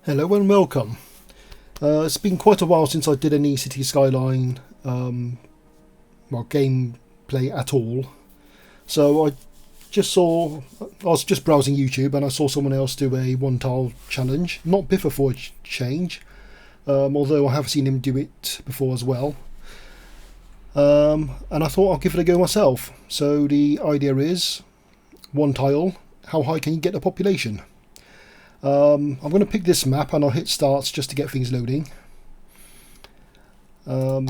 Hello and welcome. It's been quite a while since I did any City Skyline gameplay at all. So I was just browsing YouTube and I saw someone else do a one tile challenge. Not Biffa for a change, although I have seen him do it before as well. And I thought I'll give it a go myself. So the idea is one tile. How high can you get the population? I'm going to pick this map and I'll hit starts just to get things loading. What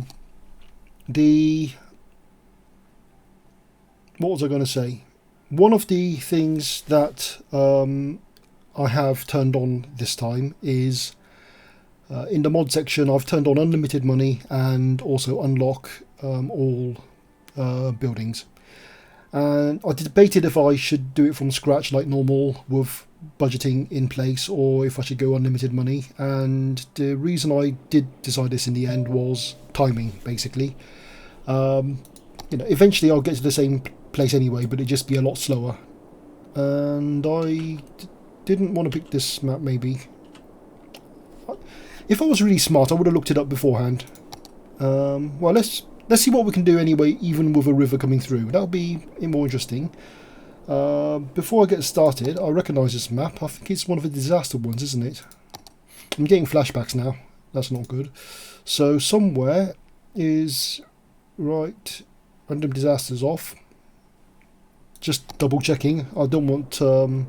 was I going to say? One of the things that I have turned on this time is in the mod section I've turned on unlimited money and also unlock all buildings. And I debated if I should do it from scratch like normal with budgeting in place or if I should go unlimited money, and the reason I did decide this in the end was timing basically. Eventually I'll get to the same place anyway, but it'd just be a lot slower, and I didn't want to pick this map. Maybe if I was really smart I would have looked it up beforehand. Well, let's see what we can do anyway, even with a river coming through. That'll be more interesting. Before I get started, I recognise this map. I think it's one of the disaster ones, isn't it? I'm getting flashbacks now. That's not good. So somewhere is right. Random disasters off. Just double checking. I don't want to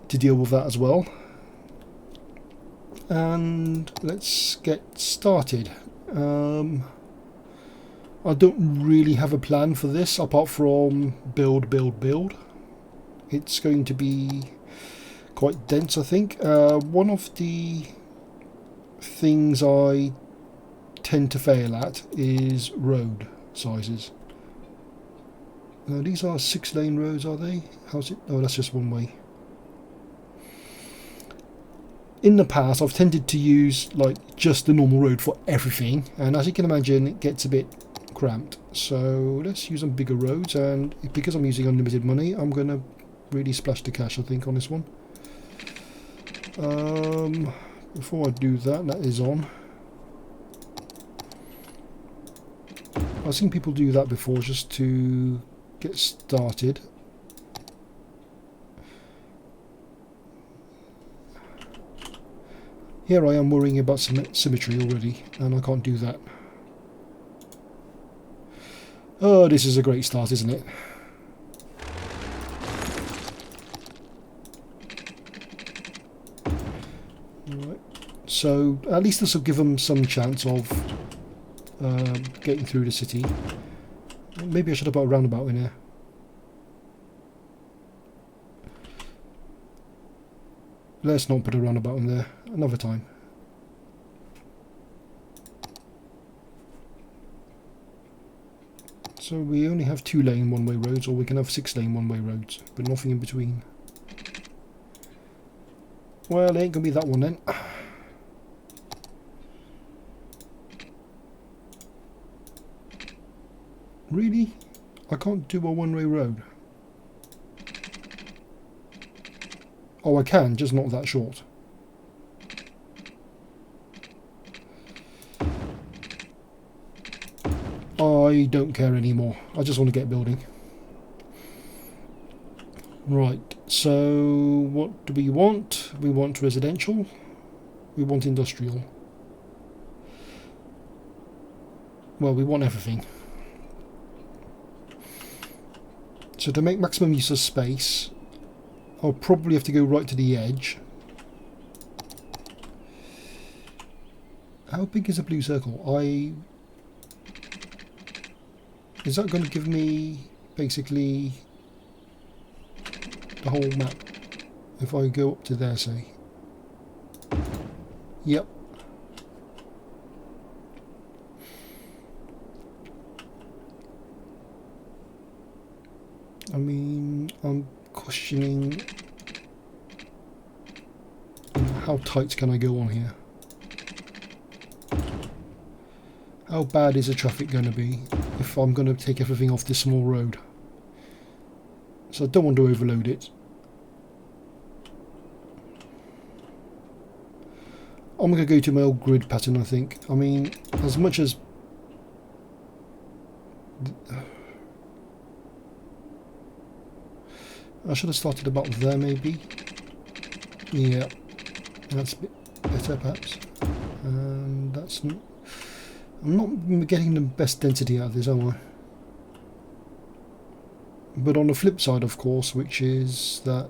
deal with that as well. And let's get started. I don't really have a plan for this apart from build. It's going to be quite dense, I think. One of the things I tend to fail at is road sizes. Now, these are 6-lane roads, are they? How's it? Oh, that's just one way. In the past, I've tended to use like just the normal road for everything, and as you can imagine, it gets a bit cramped. So let's use some bigger roads, and because I'm using unlimited money, I'm going to really splash the cash, I think, on this one. Before I do that, that is on. I've seen people do that before just to get started. Here I am worrying about symmetry already, and I can't do that. Oh, this is a great start, isn't it? Right. So at least this will give them some chance of getting through the city. Maybe I should have put a roundabout in here. Let's not put a roundabout in there. Another time. So we only have 2-lane one-way roads, or we can have 6-lane one-way roads, but nothing in between. Well, it ain't gonna be that one then. Really? I can't do a one-way road. Oh, I can, just not that short. I don't care anymore. I just want to get building. Right, so what do we want? We want residential. We want industrial. Well, we want everything. So to make maximum use of space, I'll probably have to go right to the edge. How big is a blue circle? Is that going to give me basically the whole map? If I go up to there, say. Yep. I mean, I'm questioning how tight can I go on here? How bad is the traffic going to be if I'm going to take everything off this small road? So I don't want to overload it. I'm going to go to my old grid pattern, I think. I mean, as much as... I should have started about there, maybe. Yeah, that's a bit better, perhaps. And that's... I'm not getting the best density out of this, am I? But on the flip side, of course, which is that...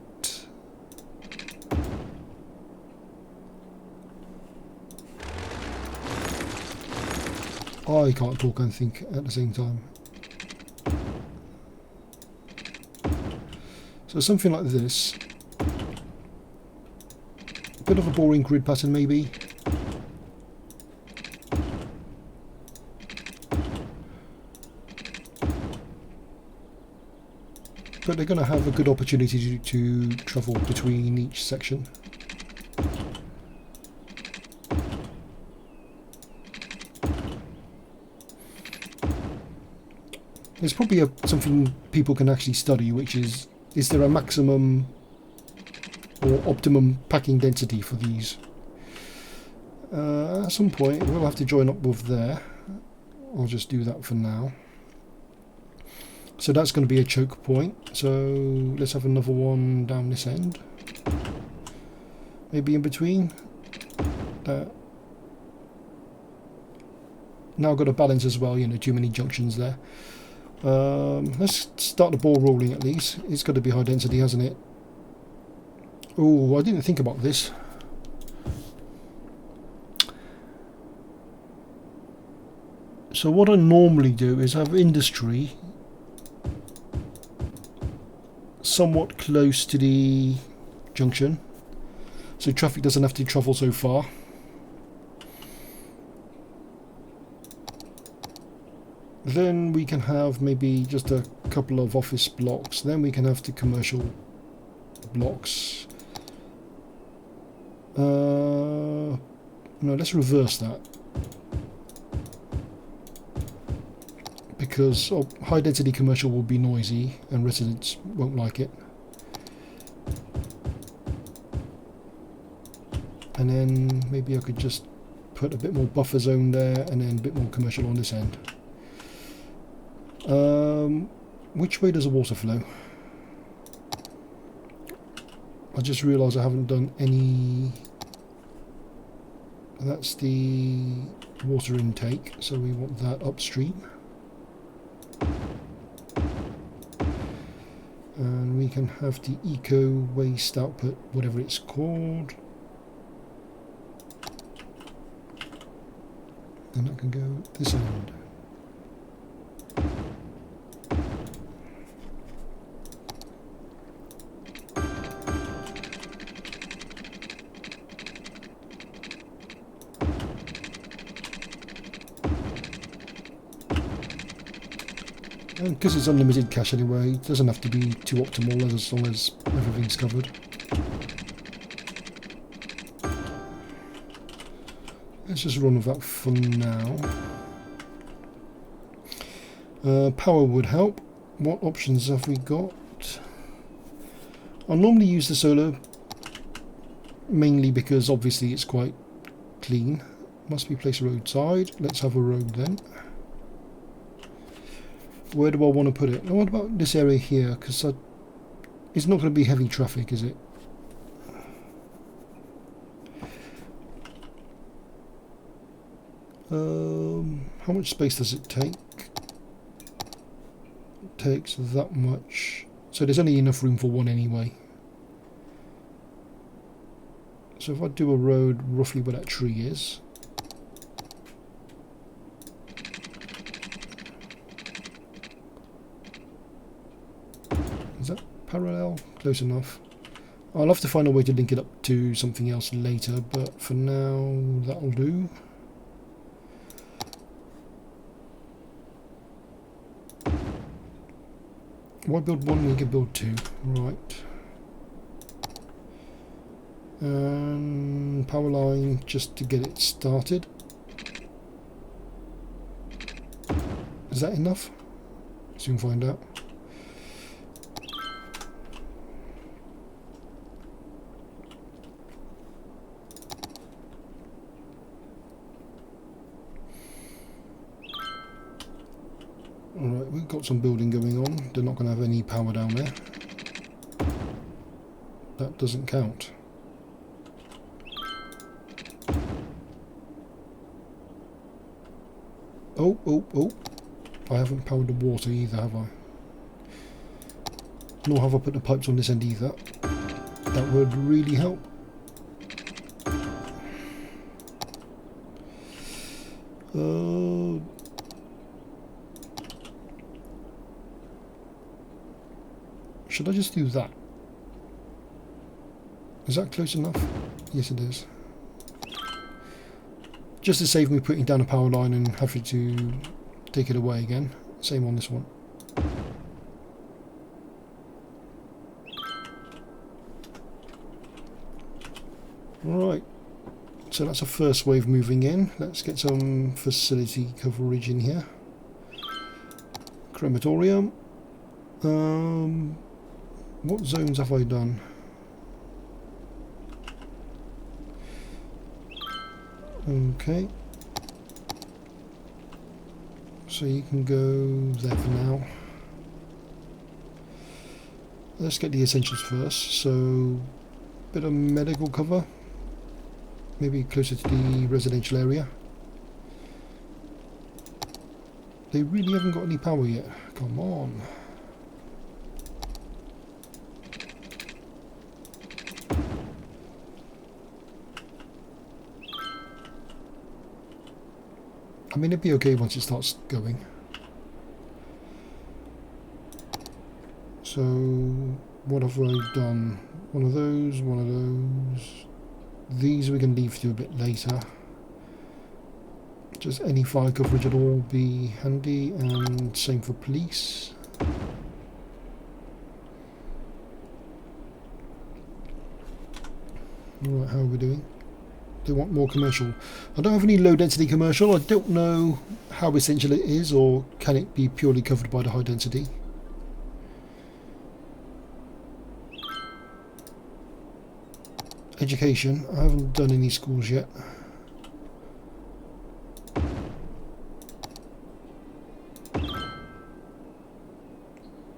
I can't talk and think at the same time. So something like this. A bit of a boring grid pattern, maybe. But they're going to have a good opportunity to travel between each section. There's probably something people can actually study, which is there a maximum or optimum packing density for these? At some point we'll have to join up with there. I'll just do that for now. So that's going to be a choke point. So let's have another one down this end. Maybe in between. Now I've got to balance as well, you know, too many junctions there. Let's start the ball rolling at least. It's got to be high density, hasn't it? Oh, I didn't think about this. So what I normally do is have industry somewhat close to the junction, so traffic doesn't have to travel so far. Then we can have maybe just a couple of office blocks. Then we can have the commercial blocks. No, let's reverse that. Because high density commercial will be noisy and residents won't like it. And then maybe I could just put a bit more buffer zone there and then a bit more commercial on this end. Which way does the water flow? I just realised I haven't done any... That's the water intake, so we want that upstream. And we can have the eco waste output, whatever it's called. And that can go this end. And because it's unlimited cache anyway, it doesn't have to be too optimal as long as everything's covered. Let's just run with that for now. Power would help. What options have we got? I normally use the solar mainly because obviously it's quite clean. Must be placed roadside. Let's have a road then. Where do I want to put it? What about this area here? Because it's not going to be heavy traffic, is it? How much space does it take? It takes that much. So there's only enough room for one anyway. So if I do a road roughly where that tree is. Is that parallel? Close enough. I'll have to find a way to link it up to something else later, but for now that'll do. Why build one when you can build two? Right. And power line just to get it started. Is that enough? Soon find out. got some building going on. They're not going to have any power down there. That doesn't count. Oh, oh, oh. I haven't powered the water either, have I? Nor have I put the pipes on this end either. That would really help. Should I just do that? Is that close enough? Yes, it is. Just to save me putting down a power line and having to take it away again. Same on this one. Right. So that's a first wave moving in. Let's get some facility coverage in here. Crematorium. What zones have I done? Okay. So you can go there for now. Let's get the essentials first. So, bit of medical cover. Maybe closer to the residential area. They really haven't got any power yet. Come on. I mean, it'd be okay once it starts going. So, what have I done? One of those, one of those. These we can leave to a bit later. Just any fire coverage at all be handy, and same for police. Alright, how are we doing? They want more commercial. I don't have any low density commercial. I don't know how essential it is, or can it be purely covered by the high density. Education. I haven't done any schools yet.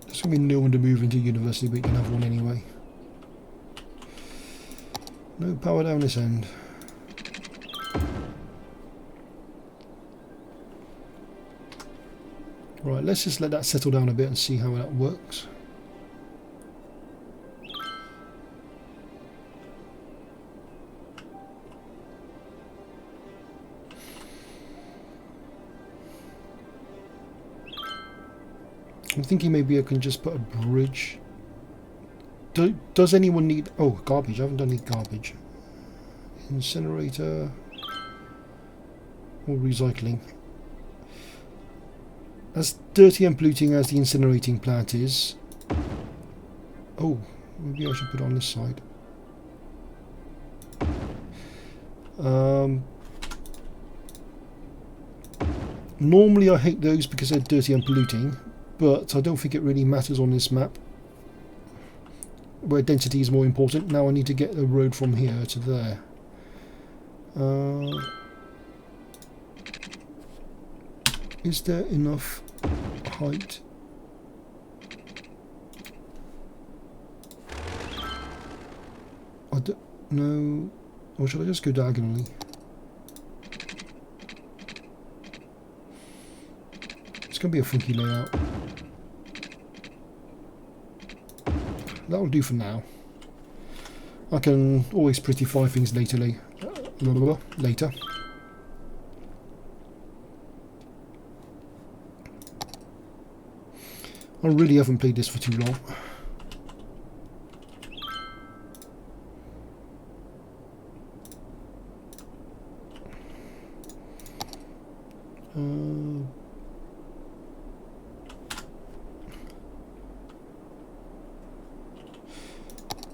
There's going to be no one to move into university, but you can have one anyway. No power down this end. Right, let's just let that settle down a bit and see how that works. I'm thinking maybe I can just put a bridge. Does anyone need... Oh, garbage. I haven't done any garbage. Incinerator. Or recycling. As dirty and polluting as the incinerating plant is... Oh, maybe I should put it on this side. Normally I hate those because they're dirty and polluting, but I don't think it really matters on this map, where density is more important. Now I need to get a road from here to there. Is there enough height? I don't know. Or should I just go diagonally? It's going to be a funky layout. That'll do for now. I can always prettify things later. Later. I really haven't played this for too long.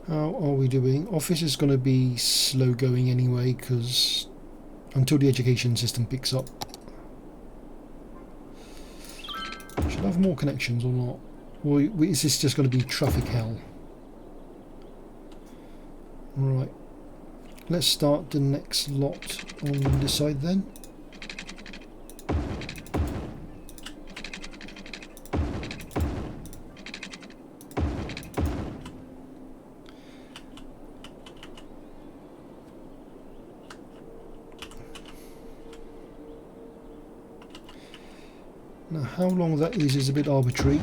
How are we doing? Office is going to be slow going anyway, because until the education system picks up. Should I have more connections or not? Or is this just going to be traffic hell? Right. Let's start the next lot on this side then. Now how long that is a bit arbitrary.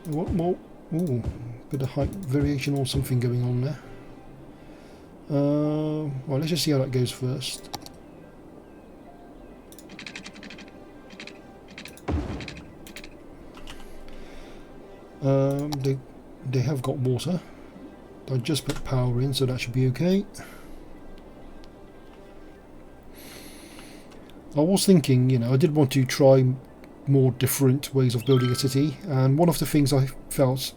What more? Ooh, bit of height variation or something going on there. Well, let's just see how that goes first. They have got water. I just put power in, so that should be okay. I was thinking, you know, I did want to try more different ways of building a city, and one of the things I felt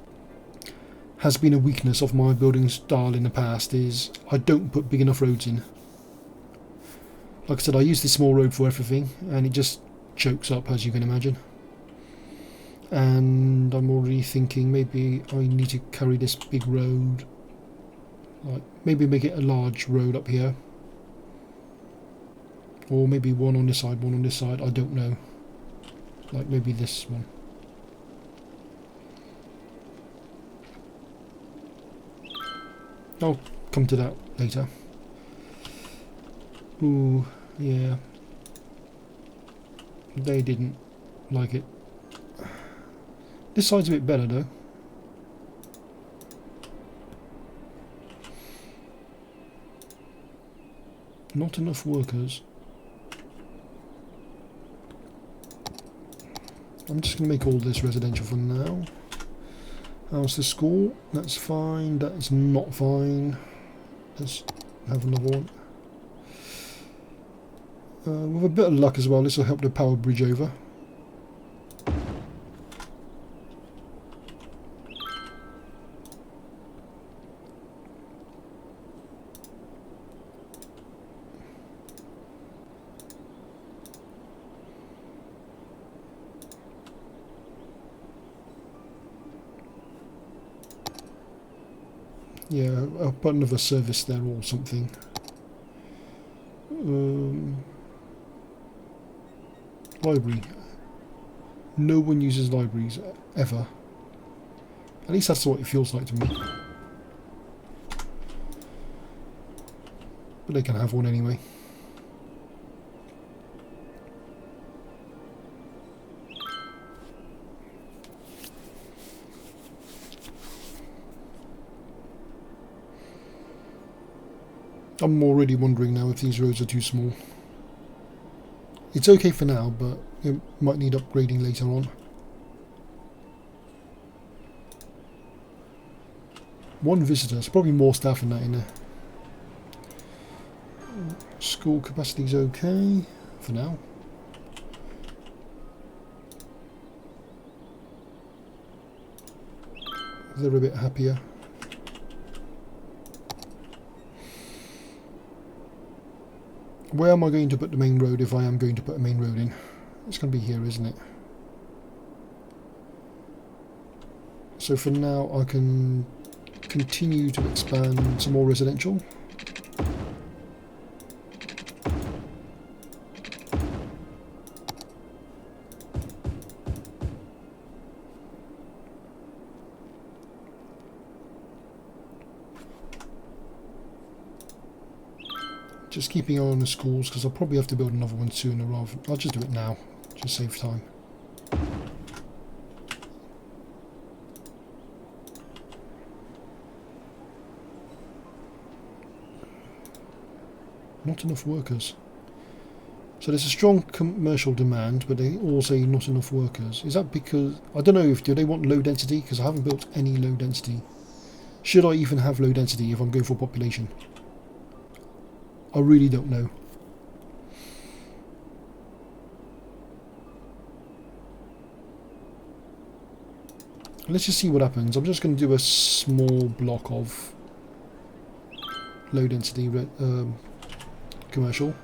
has been a weakness of my building style in the past is I don't put big enough roads in. Like I said, I use this small road for everything, and it just chokes up, as you can imagine. And I'm already thinking maybe I need to carry this big road, like maybe make it a large road up here, or maybe one on this side, one on this side, I don't know, like maybe this one. I'll come to that later. Ooh, yeah, they didn't like it. This side's a bit better though. Not enough workers. I'm just going to make all this residential for now. How's the school? That's fine. That's not fine. Let's have another one. With a bit of luck as well, this will help the power bridge over. Yeah, I'll put another service there or something. Library. No one uses libraries ever. At least that's what it feels like to me. But they can have one anyway. I'm already wondering now if these roads are too small. It's okay for now, but it might need upgrading later on. One visitor, there's probably more staff than that in there. School capacity's okay for now. They're a bit happier. Where am I going to put the main road if I am going to put a main road in? It's going to be here, isn't it? So for now I can continue to expand some more residential. Just keeping an eye on the schools, because I'll probably have to build another one sooner rather. I'll just do it now, just save time. Not enough workers. So there's a strong commercial demand, but they all say not enough workers. Is that because, I don't know, do they want low density? Because I haven't built any low density. Should I even have low density if I'm going for population? I really don't know. Let's just see what happens. I'm just going to do a small block of low density commercial,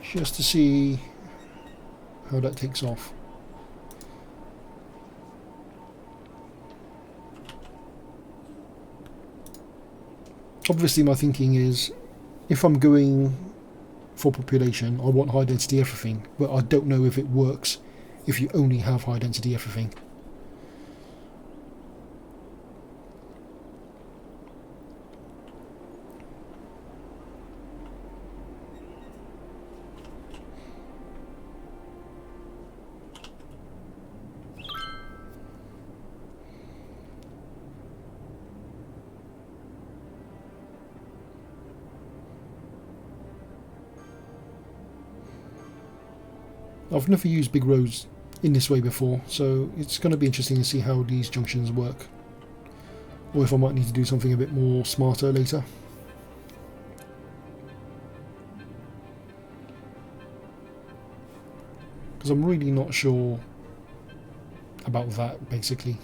just to see how that takes off. Obviously my thinking is, if I'm going for population, I want high density everything, but I don't know if it works if you only have high density everything. I've never used big roads in this way before, so it's going to be interesting to see how these junctions work, or if I might need to do something a bit more smarter later. Because I'm really not sure about that, basically.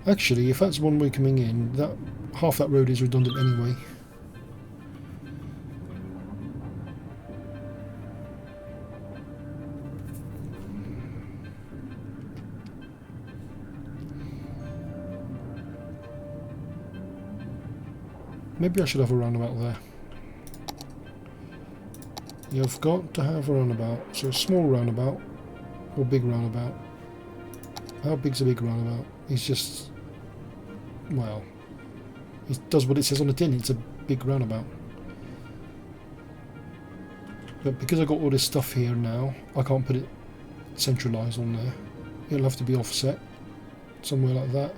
Actually, if that's one way coming in, that half that road is redundant anyway. Maybe I should have a roundabout there. You've got to have a roundabout. So a small roundabout or big roundabout. How big's a big roundabout? It's just, well, it does what it says on the tin. It's a big roundabout. But because I've got all this stuff here now, I can't put it centralised on there. It'll have to be offset somewhere like that.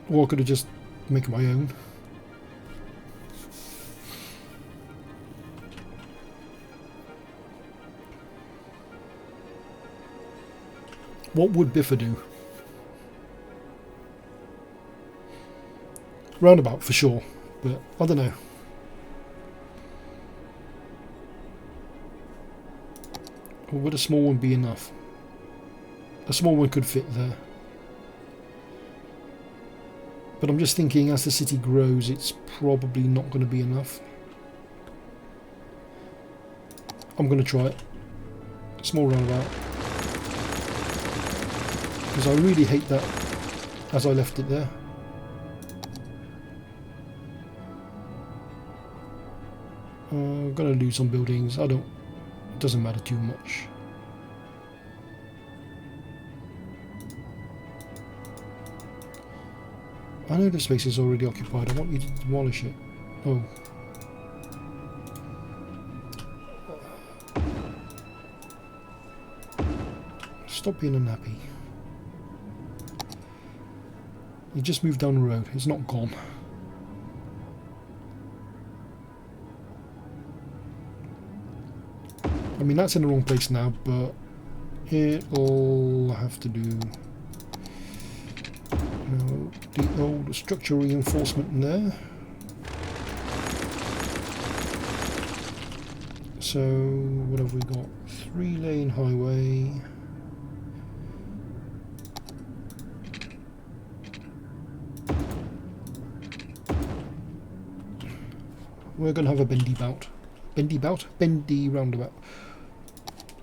Or I could have just make my own. What would Biffa do? Roundabout for sure, but I don't know. Or would a small one be enough? A small one could fit there. But I'm just thinking, as the city grows, it's probably not going to be enough. I'm going to try it. Small roundabout. Because I really hate that as I left it there. I'm going to lose some buildings. It doesn't matter too much. I know the space is already occupied. I want you to demolish it. Oh. Stop being unhappy. You just moved down the road. It's not gone. I mean, that's in the wrong place now, but it'll have to do. The old structural reinforcement in there. So what have we got? 3-lane highway. We're going to have a bendy bout. Bendy bout? Bendy roundabout.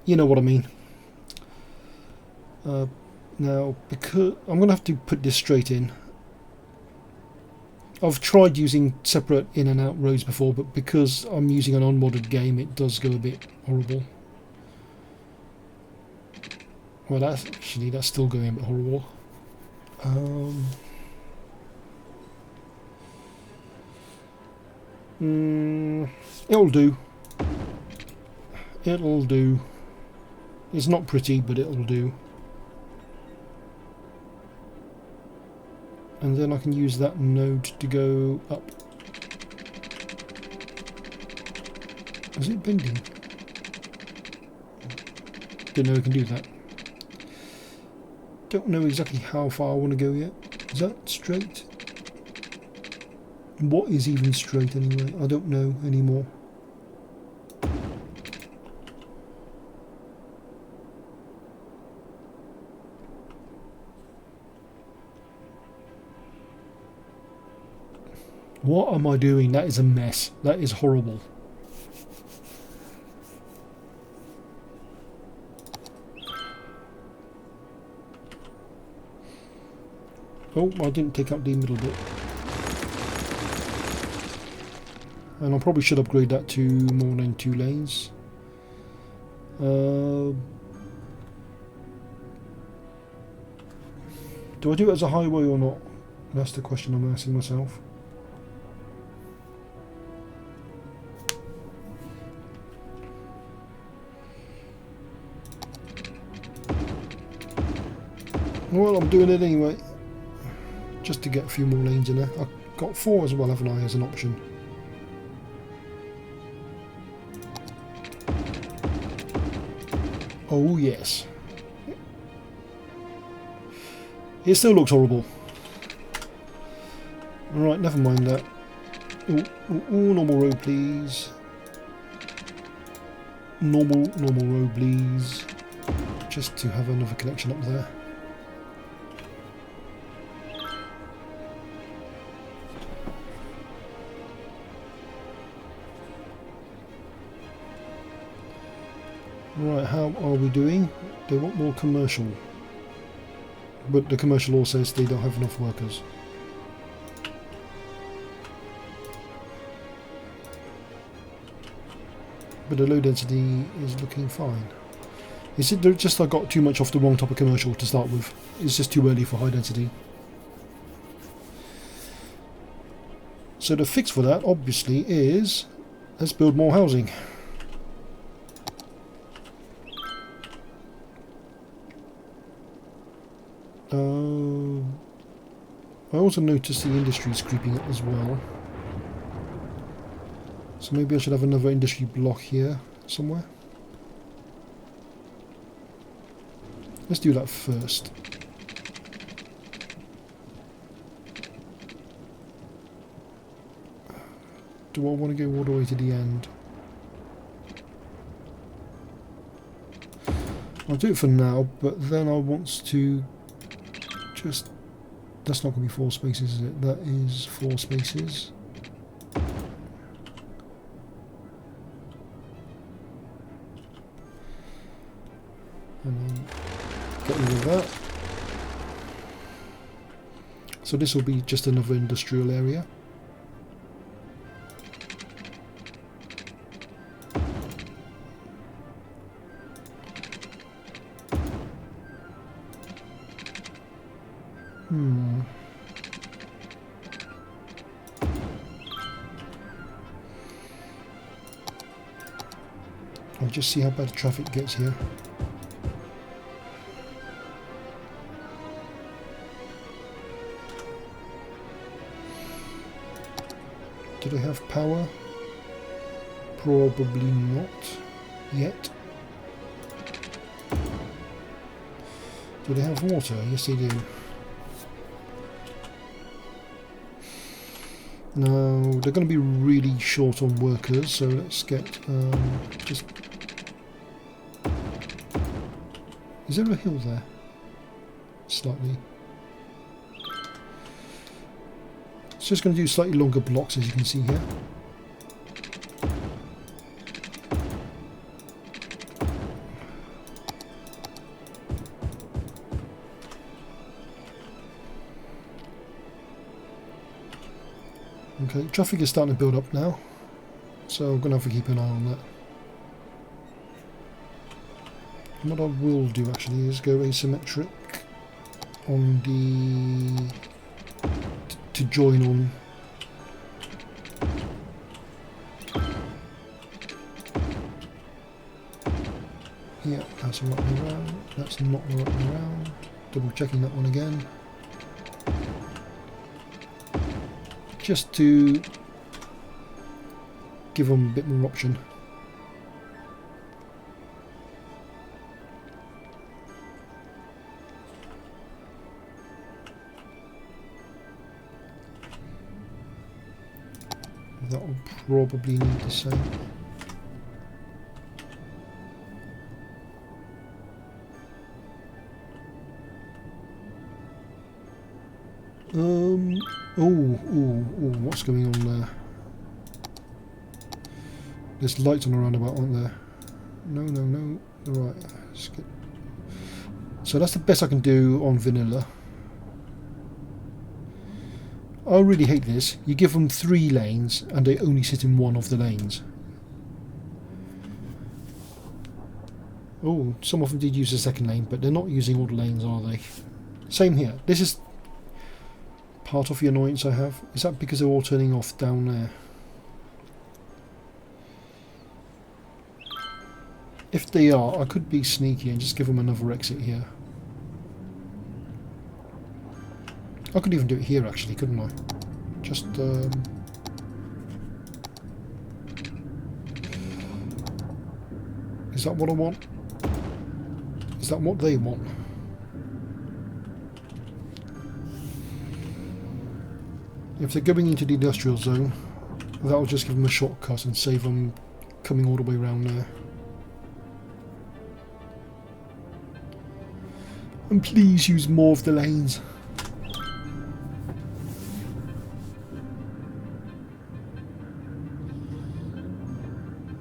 You know what I mean. Now, because I'm going to have to put this straight in. I've tried using separate in and out roads before, but because I'm using an unmodded game, it does go a bit horrible. Well, that's still going a bit horrible. It'll do. It'll do. It's not pretty, but it'll do. And then I can use that node to go up. Is it bending? Didn't know we can do that. Don't know exactly how far I want to go yet. Is that straight? What is even straight anyway? I don't know anymore. What am I doing? That is a mess. That is horrible. Oh, I didn't take out the middle bit. And I probably should upgrade that to more than 2 lanes. Do I do it as a highway or not? That's the question I'm asking myself. Well, I'm doing it anyway, just to get a few more lanes in there. I've got 4 as well, haven't I, as an option. Oh yes. It still looks horrible. Alright, never mind that. Ooh, normal road please. Normal road please. Just to have another connection up there. Right, how are we doing? They want more commercial. But the commercial law says they don't have enough workers. But the low density is looking fine. Is it just I got too much off the wrong type of commercial to start with? It's just too early for high density. So the fix for that obviously is let's build more housing. I also noticed the industry is creeping up as well. So maybe I should have another industry block here somewhere. Let's do that first. Do I want to go all the way to the end? I'll do it for now, but then I want to just... That's not going to be 4 spaces, is it? That is 4 spaces. And then get rid of that. So this will be just another industrial area. I'll just see how bad traffic gets here. Do they have power? Probably not yet. Do they have water? Yes they do. No, they're going to be really short on workers, so let's get just... Is there a hill there? Slightly. It's just going to do slightly longer blocks, as you can see here. Okay, traffic is starting to build up now, so I'm going to have to keep an eye on that. And what I will do actually is go asymmetric on the... to join on. Yeah, that's the right way around. That's not the right way around. Double checking that one again. Just to give them a bit more option. That will probably need the same. Oh, what's going on there? There's lights on the roundabout, aren't there? No. Right. Skip. So that's the best I can do on vanilla. I really hate this. You give them 3 lanes and they only sit in one of the lanes. Oh, some of them did use the second lane, but they're not using all the lanes, are they? Same here. This is part of the annoyance I have. Is that because they're all turning off down there? If they are, I could be sneaky and just give them another exit here. I could even do it here actually, couldn't I? Just is that what I want? Is that what they want? If they're going into the industrial zone, that'll just give them a shortcut and save them coming all the way around there. And please use more of the lanes.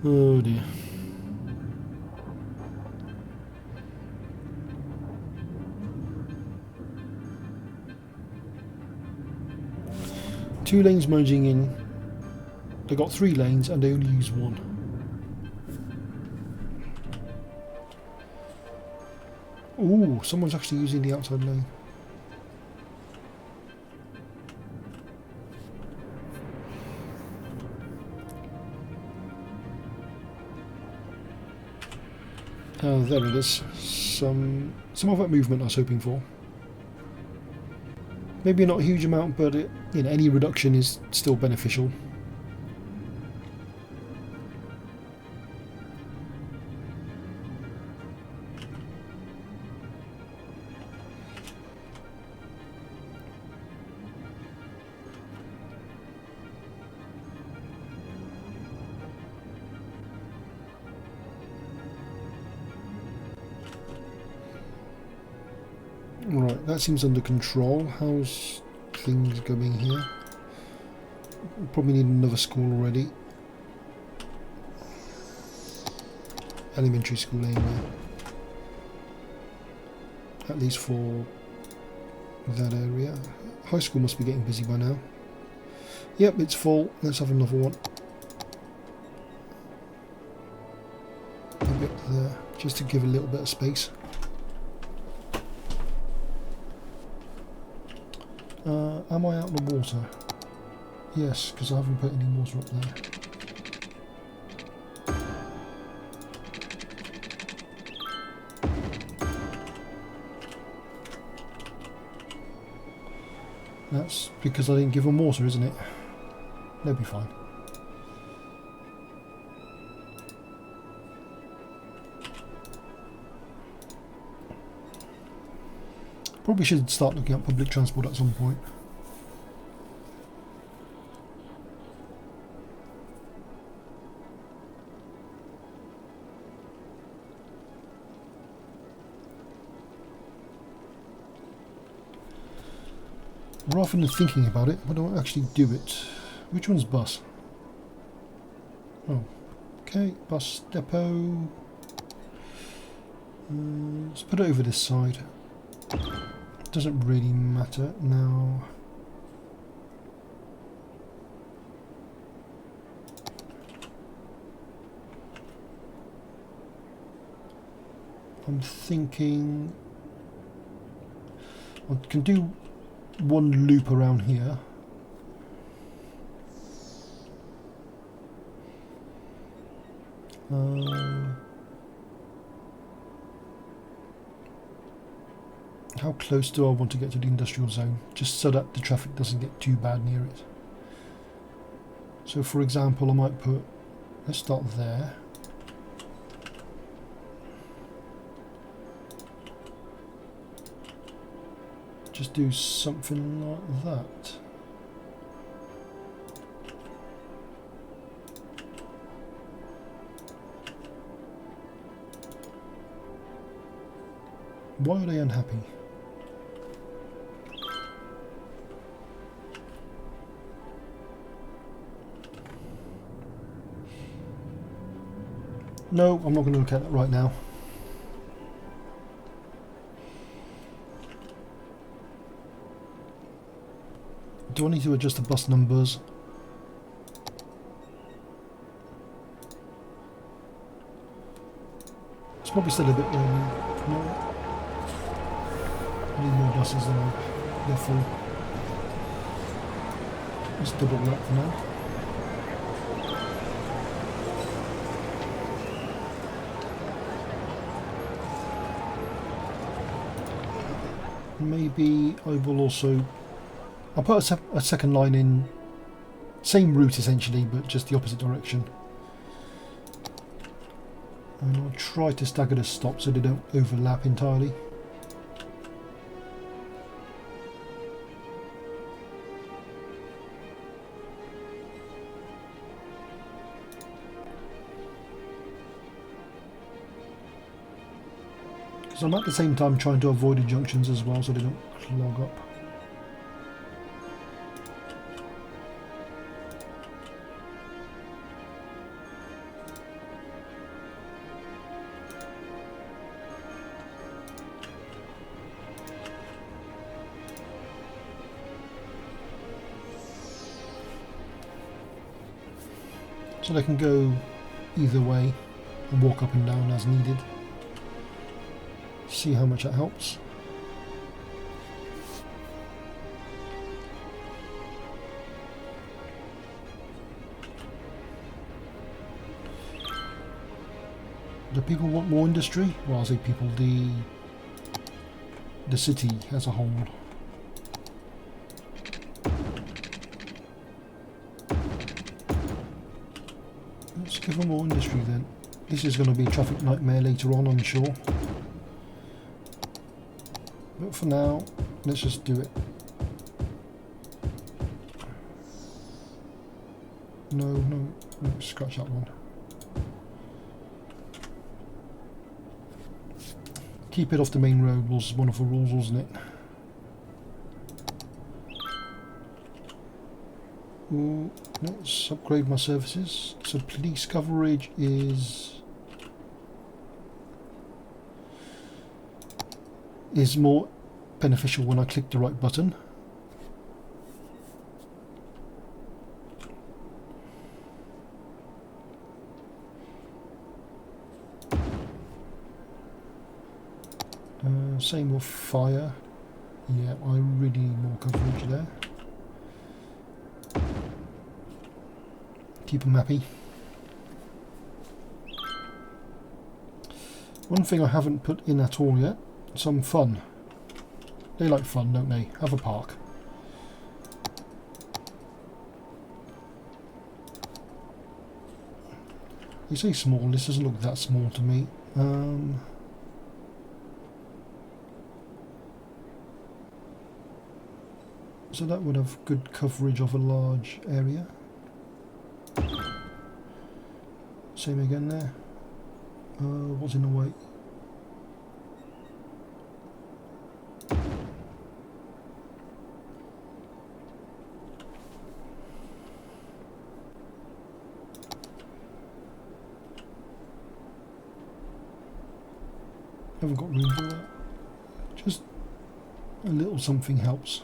Oh dear. Two lanes merging in. They got 3 lanes and they only use 1. Ooh, someone's actually using the outside lane. Oh, there it is. Some of that movement I was hoping for. Maybe not a huge amount, but any reduction is still beneficial. Right, that seems under control. How's things going here? Probably need another school already. Elementary school anyway. At least for that area. High school must be getting busy by now. Yep, it's full. Let's have another one. A bit there, just to give a little bit of space. Am I out of the water? Yes, because I haven't put any water up there. That's because I didn't give them water, isn't it? They'll be fine. Probably should start looking at public transport at some point. Rather than thinking about it, why don't I actually do it? Which one's bus? Oh, okay, bus depot. Let's put it over this side. Doesn't really matter now. I'm thinking I can do one loop around here. How close do I want to get to the industrial zone? Just so that the traffic doesn't get too bad near it. So for example, I might put, let's start there. Just do something like that. Why are they unhappy? No, I'm not going to look at it right now. Do I need to adjust the bus numbers? It's probably still a bit early. No. I need more buses than they're full. Let's double that for now. Maybe I will also... I'll put a second line in, same route essentially, but just the opposite direction. And I'll try to stagger the stops so they don't overlap entirely. Because I'm at the same time trying to avoid the junctions as well so they don't clog up. So they can go either way and walk up and down as needed. See how much that helps. Do people want more industry? Well, I say people, the city as a whole. Let's give them more industry then. This is going to be a traffic nightmare later on, I'm sure. But for now, let's just do it. No, scratch that one. Keep it off the main road was one of the rules, wasn't it? Ooh, let's upgrade my services. So police coverage is more beneficial when I click the right button. Same with fire. Yeah, I really need more coverage there. Keep them happy. One thing I haven't put in at all yet, some fun. They like fun, don't they? Have a park. You say small, this doesn't look that small to me. So that would have good coverage of a large area. Same again there. What's in the way? Haven't got room for that. Just a little something helps.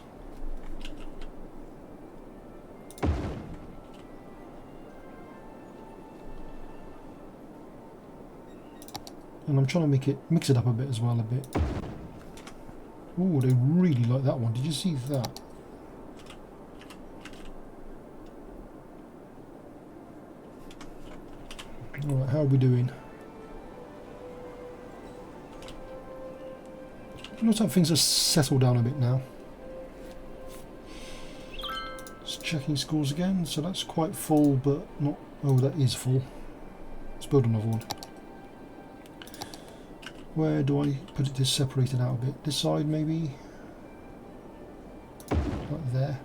And I'm trying to mix it up a bit as well, a bit. Oh, they really like that one. Did you see that? Alright, how are we doing? Looks like things have settled down a bit now. Just checking schools again. So that's quite full, but not... Oh, that is full. Let's build another one. Where do I put this separated out a bit? This side maybe? Like there.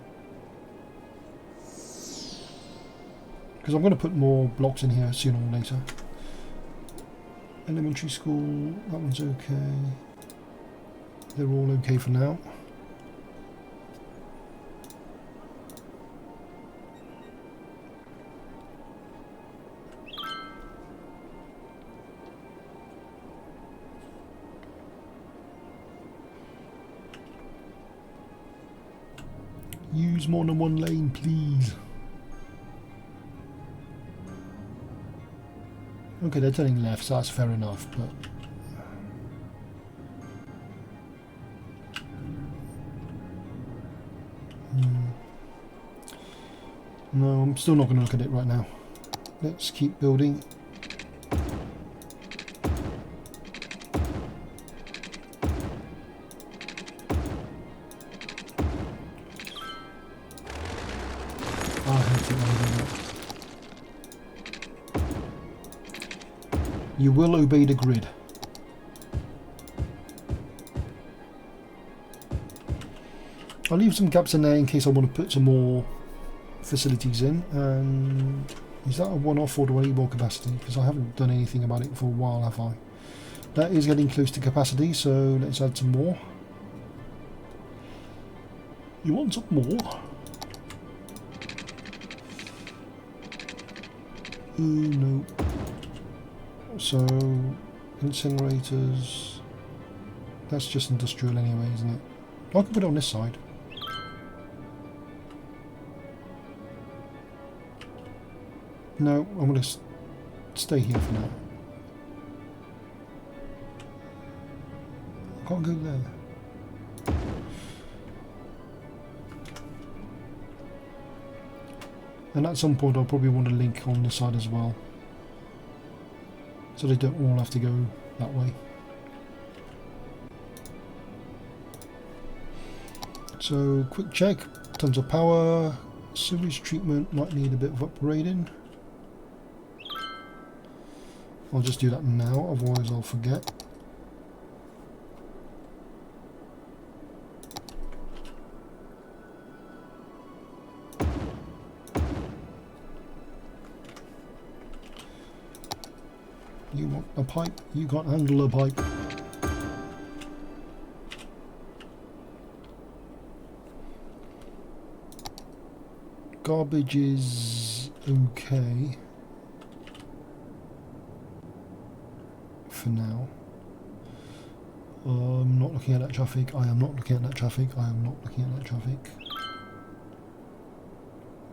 Because I'm going to put more blocks in here sooner or later. Elementary school, that one's okay. They're all okay for now. Use more than one lane, please. Okay, they're turning left, so that's fair enough, but... No, I'm still not going to look at it right now. Let's keep building. I hate it when I do that. You will obey the grid. I'll leave some gaps in there in case I want to put some more facilities in. And is that a one-off or do I need more capacity? Because I haven't done anything about it for a while, have I? That is getting close to capacity, so let's add some more. You want some more? No. So, incinerators. That's just industrial anyway, isn't it? I can put it on this side. No, I'm going to stay here for now. I can't go there. And at some point I'll probably want to link on this side as well. So they don't all have to go that way. So quick check, tons of power, sewage treatment might need a bit of upgrading. I'll just do that now, otherwise I'll forget. You want a pipe? You can't handle a pipe. Garbage is okay for now. I'm not looking at that traffic. I am not looking at that traffic. I am not looking at that traffic.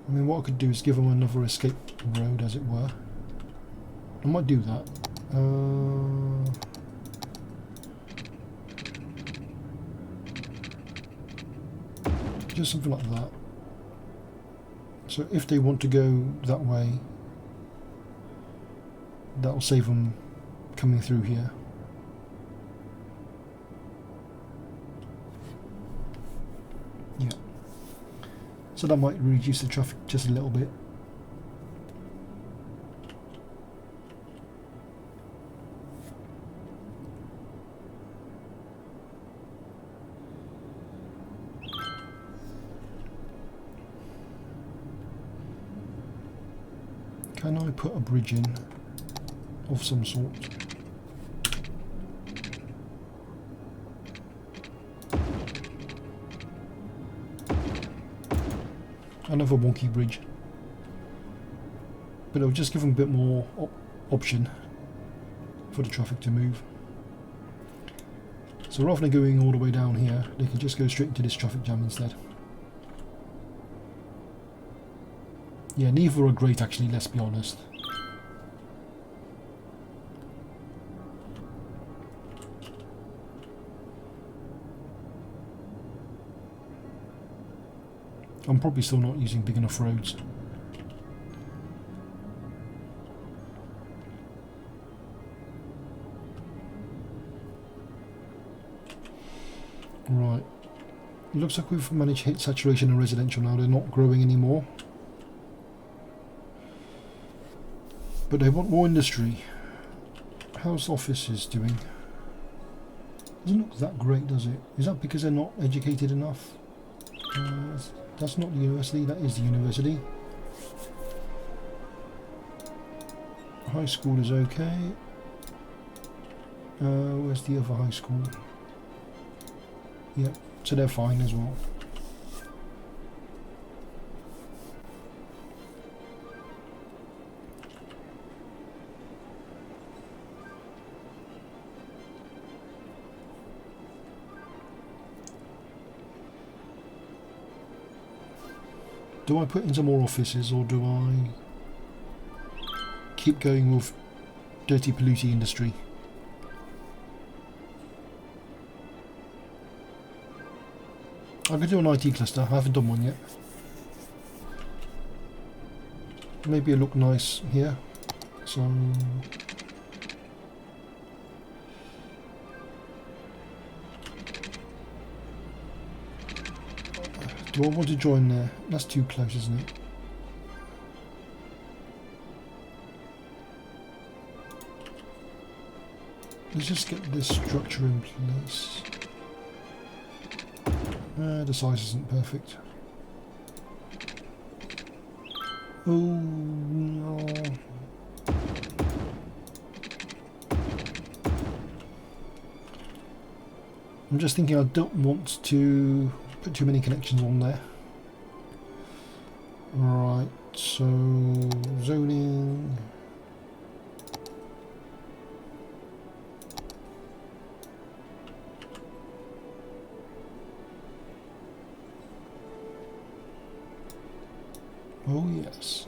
I mean, what I could do is give them another escape road, as it were. I might do that. Just something like that. So if they want to go that way, that will save them coming through here. Yeah. So that might reduce the traffic just a little bit. Can I put a bridge in of some sort? Another wonky bridge. But it'll just give them a bit more option for the traffic to move. So rather than going all the way down here, they can just go straight into this traffic jam instead. Yeah, neither are great actually, let's be honest. I'm probably still not using big enough roads. Right. Looks like we've managed to hit saturation in residential now. They're not growing anymore. But they want more industry. How's offices doing? Doesn't look that great, does it? Is that because they're not educated enough? That's not the university, that is the university. High school is okay. Where's the other high school? Yep, so they're fine as well. Do I put in some more offices, or do I keep going with dirty polluting industry? I could do an IT cluster. I haven't done one yet. Maybe it look nice here. So do I want to join there? That's too close, isn't it? Let's just get this structure in place. The size isn't perfect. Oh no. I'm just thinking I don't want to put too many connections on there. Right, so zoning. Oh yes.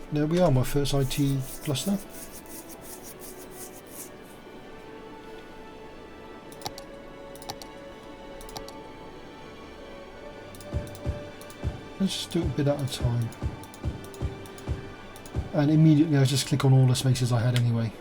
There we are, my first IT cluster. Let's just do it a bit at a time. And immediately I just click on all the spaces I had anyway.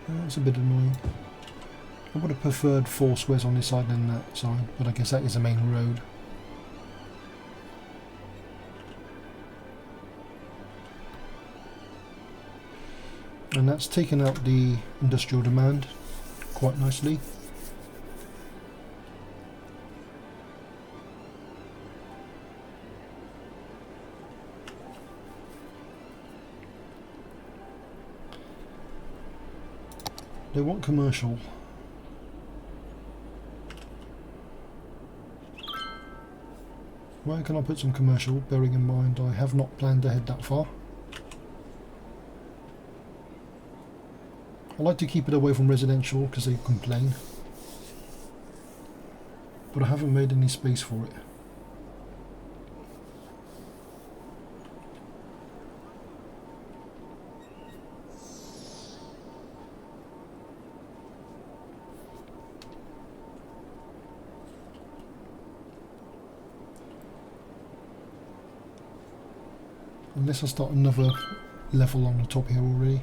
That's a bit annoying. I would have preferred 4 squares on this side than that side, but I guess that is the main road. And that's taken out the industrial demand quite nicely. They want commercial. Where can I put some commercial, bearing in mind I have not planned ahead that far? I like to keep it away from residential because they complain. But I haven't made any space for it. Unless I start another level on the top here already.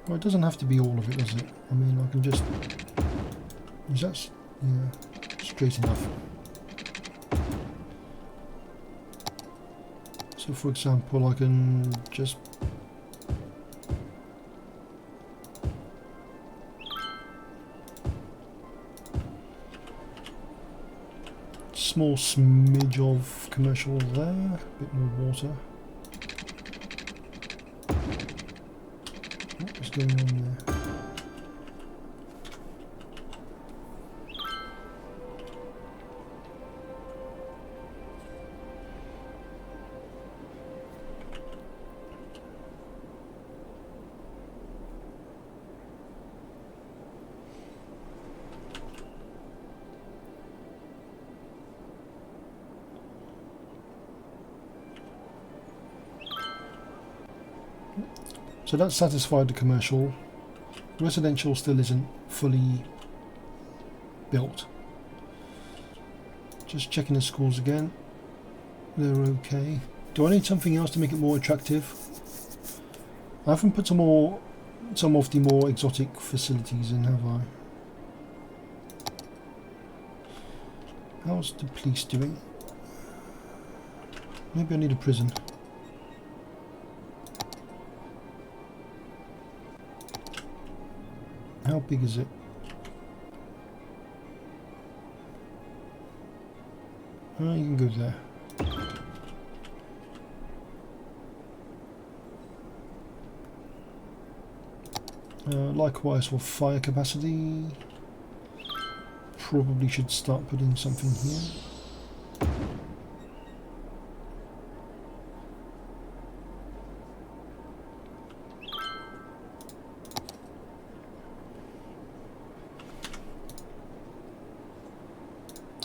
Well, it doesn't have to be all of it, does it? I mean, I can just... Is that... yeah, straight enough. So for example, I can just small smidge of commercial there, a bit more water. What is going on there? So that's satisfied the commercial. Residential still isn't fully built. Just checking the schools again. They're okay. Do I need something else to make it more attractive? I haven't put some of the more exotic facilities in, have I? How's the police doing? Maybe I need a prison. How big is it? You can go there. Likewise for fire capacity. Probably should start putting something here.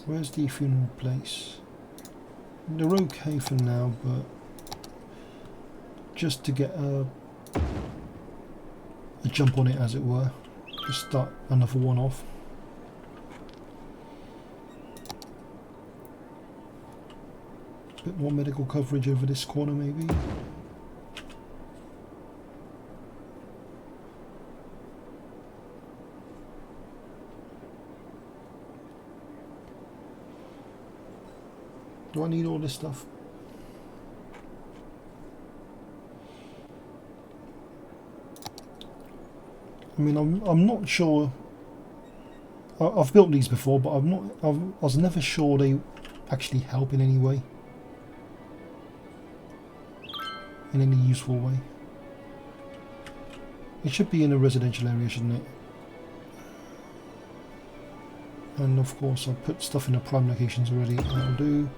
Where's the funeral place? They're okay for now, but just to get a jump on it, as it were, just start another one off. A bit more medical coverage over this corner, maybe. Do I need all this stuff? I mean, I'm not sure. I've built these before, but I was never sure they actually help in any way, in any useful way. It should be in a residential area, shouldn't it? And of course, I put stuff in the prime locations already. That'll do.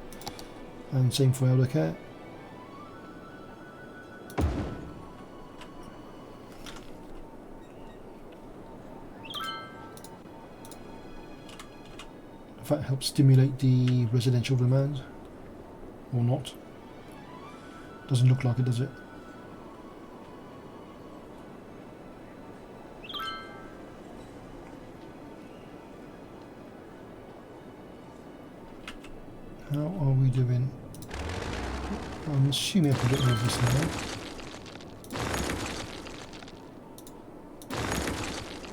And same for elder care. If that helps stimulate the residential demand, or not. Doesn't look like it, does it? How are we doing? I'm assuming I can get rid of this now.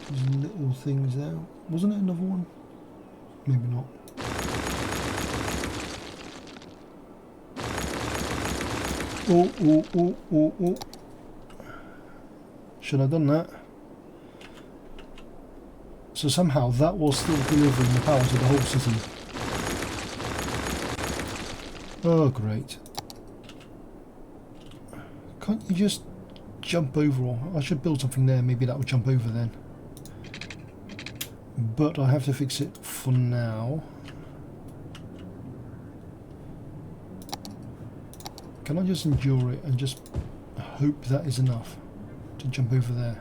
There's little things there. Wasn't it another one? Maybe not. Oh. Should I have done that? So somehow that was still delivering the power to the whole city. Oh, great. Can't you just jump over? Or I should build something there, maybe that will jump over then. But I have to fix it for now. Can I just endure it and just hope that is enough to jump over there?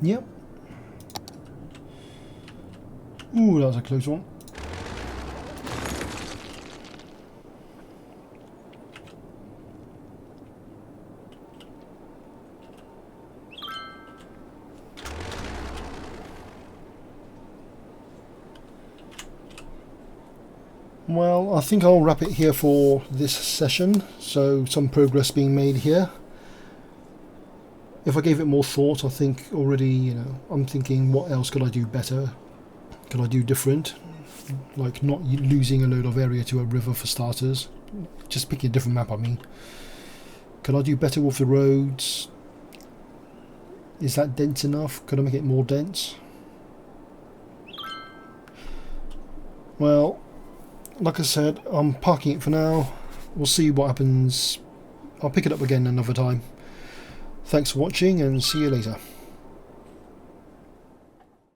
Yep. Ooh, that was a close one. Well, I think I'll wrap it here for this session. So some progress being made here. If I gave it more thought, I think already, you know, I'm thinking what else could I do better? Could I do different? Like not losing a load of area to a river for starters. Just picking a different map, I mean. Could I do better with the roads? Is that dense enough? Could I make it more dense? Well, like I said, I'm parking it for now. We'll see what happens. I'll pick it up again another time. Thanks for watching and see you later.